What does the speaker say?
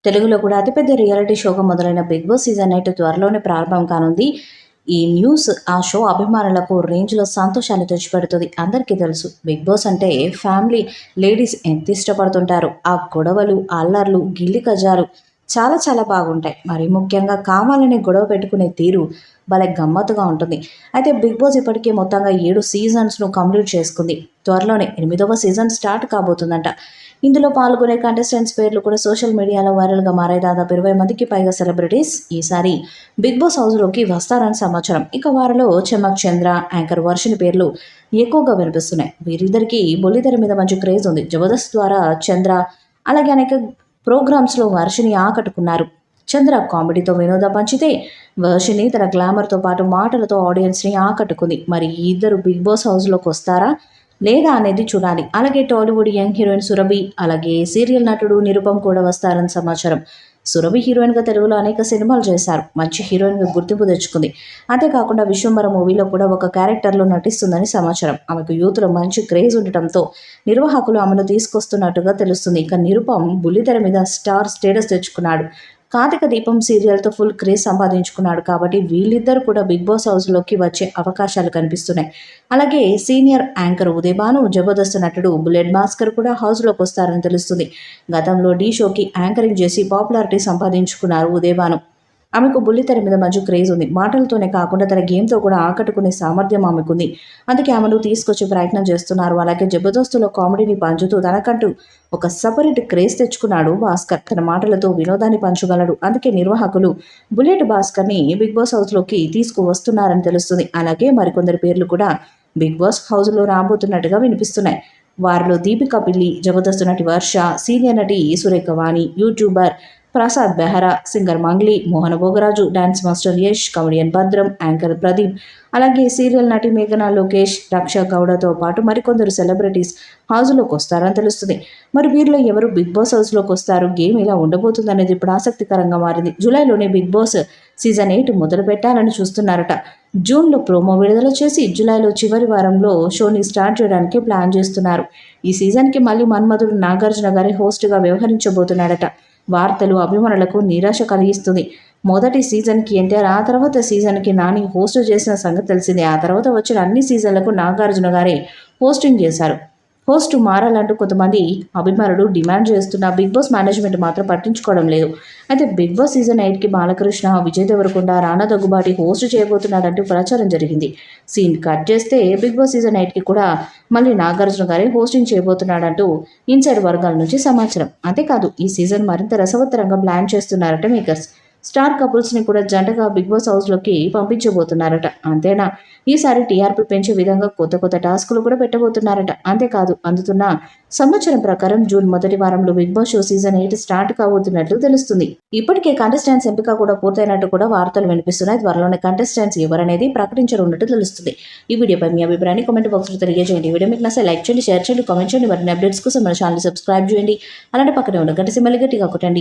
తెలుగులో కూడా అతిపెద్ద రియాలిటీ షోగా మొదలైన బిగ్ బాస్ సీజన్ 8 త్వరలోనే ప్రారంభం కానుంది. ఈ న్యూస్ ఆ షో అభిమానులకు రేంజ్‌లో సంతోషాన్ని తెచ్చిపెడుతుంది. అందరికీ తెలుసు బిగ్ బాస్ అంటే ఫ్యామిలీ లేడీస్ ఎంత ఇష్టపడుతుంటారో. ఆ గొడవలు, అల్లర్లు, గిల్లి కజ్జాలు చాలా చాలా బాగుంటాయి. మరి ముఖ్యంగా కావాలని గొడవ పెట్టుకునే తీరు భలే గమ్మత్తుగా ఉంటుంది. అయితే బిగ్ బాస్ ఇప్పటికే మొత్తంగా 7 సీజన్స్‌ను కంప్లీట్ చేసుకుంది. త్వరలోనే 8వ సీజన్ స్టార్ట్ కాబోతుందంట. ఇందులో పాల్గొనే కంటెస్టెంట్స్ పేర్లు కూడా సోషల్ మీడియాలో వైరల్గా మారాయి. దాదాపు 20 మందికి పైగా సెలబ్రిటీస్ ఈసారి బిగ్ బాస్ హౌస్లోకి వస్తారని సమాచారం. ఇక వారిలో చమక్ చంద్ర, యాంకర్ వర్షిని పేర్లు ఎక్కువగా వినిపిస్తున్నాయి. వీరిద్దరికీ బుల్లితెర మీద మంచి క్రేజ్ ఉంది. జబర్దస్త్ ద్వారా చంద్ర అలాగే అనేక ప్రోగ్రామ్స్లో వర్షిని ఆకట్టుకున్నారు. చంద్ర కామెడీతో వినోదం పంచితే వర్షిని తన గ్లామర్తో పాటు మాటలతో ఆడియన్స్ని ఆకట్టుకుంది. మరి ఈ ఇద్దరు బిగ్ బాస్ హౌస్లోకి వస్తారా లేదా అనేది చూడాలి. అలాగే టాలీవుడ్ యంగ్ హీరోయిన్ సురభి, అలాగే సీరియల్ నటుడు నిరుపమ్ కూడా వస్తారని సమాచారం. సురభి హీరోయిన్గా తెలుగులో అనేక సినిమాలు చేశారు. మంచి హీరోయిన్గా గుర్తింపు తెచ్చుకుంది. అంతేకాకుండా విశ్వంబర మూవీలో కూడా ఒక క్యారెక్టర్లో నటిస్తుందని సమాచారం. ఆమెకు యూత్లో మంచి క్రేజ్ ఉండటంతో నిర్వాహకులు ఆమెను తీసుకొస్తున్నట్టుగా తెలుస్తుంది. ఇక నిరుపమ్ బుల్లితెర మీద స్టార్ స్టేటస్ తెచ్చుకున్నాడు. కార్తీక దీపం సీరియల్తో ఫుల్ క్రేజ్ సంపాదించుకున్నాడు. కాబట్టి వీళ్ళిద్దరూ కూడా బిగ్ బాస్ హౌస్లోకి వచ్చే అవకాశాలు కనిపిస్తున్నాయి. అలాగే సీనియర్ యాంకర్ ఉదయ్ భాను, జబర్దస్త్ నటుడు బుల్లెట్ భాస్కర్ కూడా హౌస్లోకి వస్తారని తెలుస్తుంది. గతంలో ఢీ షోకి యాంకరింగ్ చేసి పాపులారిటీ సంపాదించుకున్నారు ఉదయ్ భాను. ఆమెకు బుల్లితెర మీద మంచి క్రేజ్ ఉంది. మాటలతోనే కాకుండా తన గేమ్తో కూడా ఆకట్టుకునే సామర్థ్యం ఆమెకుంది. అందుకే ఆమెను తీసుకొచ్చే ప్రయత్నం చేస్తున్నారు. అలాగే జబర్దస్త్లో కామెడీని పంచుతూ తనకంటూ ఒక సపరేట్ క్రేజ్ తెచ్చుకున్నాడు భాస్కర్. తన మాటలతో వినోదాన్ని పంచగలడు. అందుకే నిర్వాహకులు బుల్లెట్ భాస్కర్ని బిగ్ బాస్ హౌస్లోకి తీసుకువస్తున్నారని తెలుస్తుంది. అలాగే మరికొందరి పేర్లు కూడా బిగ్ బాస్ హౌస్లో రాబోతున్నట్టుగా వినిపిస్తున్నాయి. వారిలో దీపికా పిల్లి, జబర్దస్త్ నటి వర్ష, సీనియర్ నటి Surekha Vani, YouTuber Prasad Behara, singer Mangli, Mohana Bhogaraju, dance master Yash, comedian Bhadram, anchor Pradeep, అలాగే సీరియల్ నటి మేఘనా లోకేష్, రక్షా గౌడతో పాటు మరికొందరు సెలబ్రిటీస్ హౌస్లోకి వస్తారని తెలుస్తుంది. మరి వీరిలో ఎవరు బిగ్ బాస్ హౌస్లోకి వస్తారు, గేమ్ ఇలా ఉండబోతుంది అనేది ఇప్పుడు ఆసక్తికరంగా మారింది. జూలైలోనే బిగ్ బాస్ సీజన్ 8 మొదలు పెట్టాలని చూస్తున్నారట. జూన్లో ప్రోమో విడుదల చేసి జూలైలో చివరి వారంలో షోని స్టార్ట్ చేయడానికి ప్లాన్ చేస్తున్నారు. ఈ సీజన్కి మళ్ళీ మన్మధుడు నాగార్జున గారి హోస్ట్గా వ్యవహరించబోతున్నాడట. వార్తలు అభిమానులకు నిరాశ కలిగిస్తుంది. మొదటి సీజన్కి ఎన్టీఆర్, ఆ తర్వాత సీజన్కి నాని హోస్ట్ చేసిన సంగతి తెలిసిందే. ఆ తర్వాత వచ్చిన అన్ని సీజన్లకు నాగార్జున గారే హోస్టింగ్ చేశారు. హోస్ట్ మారాలంటూ కొంతమంది అభిమానులు డిమాండ్ చేస్తున్న బిగ్ బాస్ మేనేజ్మెంట్ మాత్రం పట్టించుకోవడం లేదు. అయితే బిగ్ బాస్ సీజన్ 8కి బాలకృష్ణ, విజయ్ దేవరకొండ, రానా దగ్గుబాటి హోస్ట్ చేయబోతున్నాడంటూ ప్రచారం జరిగింది. సీన్ కట్ చేస్తే బిగ్ బాస్ సీజన్ 8కి కూడా మళ్ళీ నాగార్జున గారే హోస్టింగ్ చేయబోతున్నాడంటూ ఇన్సైడ్ వర్గాల నుంచి సమాచారం. అంతేకాదు ఈ సీజన్ మరింత రసవత్తరంగా ప్లాన్ చేస్తున్నారట మేకర్స్. స్టార్ కపుల్స్ని కూడా జంటగా బిగ్ బాస్ హౌస్లోకి పంపించబోతున్నారట. అంతేనా, ఈసారి టీఆర్పీ పెంచే విధంగా కొత్త కొత్త టాస్కులు కూడా పెట్టబోతున్నారట. అంతేకాదు అందుతున్న సమాచారం ప్రకారం జూన్ మొదటి వారంలో Bigg Boss show season 8 start కాబోతున్నట్లు తెలుస్తుంది. ఇప్పటికే కంటెస్టెంట్స్ ఎంపిక కూడా పూర్తయినట్టు కూడా వార్తలు వినిపిస్తున్నాయి. త్వరలోనే కంటెస్టెంట్స్ ఎవరనేది ప్రకటించనున్నట్టు తెలుస్తుంది. ఈ వీడియోపై మీ అభిప్రాయాన్ని కామెంట్ బాక్స్లో తెలియజేయండి. ఈ వీడియో మీకు నచ్చితే లైక్ చేయండి, షేర్ చేయండి, కామెంట్ చేయండి. మరిన్ని అప్డేట్స్ కోసం మన ఛానల్ సబ్స్క్రైబ్ చేయండి. అలాంటి పక్కనే ఉన్న గంట సింబల్ గట్టిగా కొట్టండి.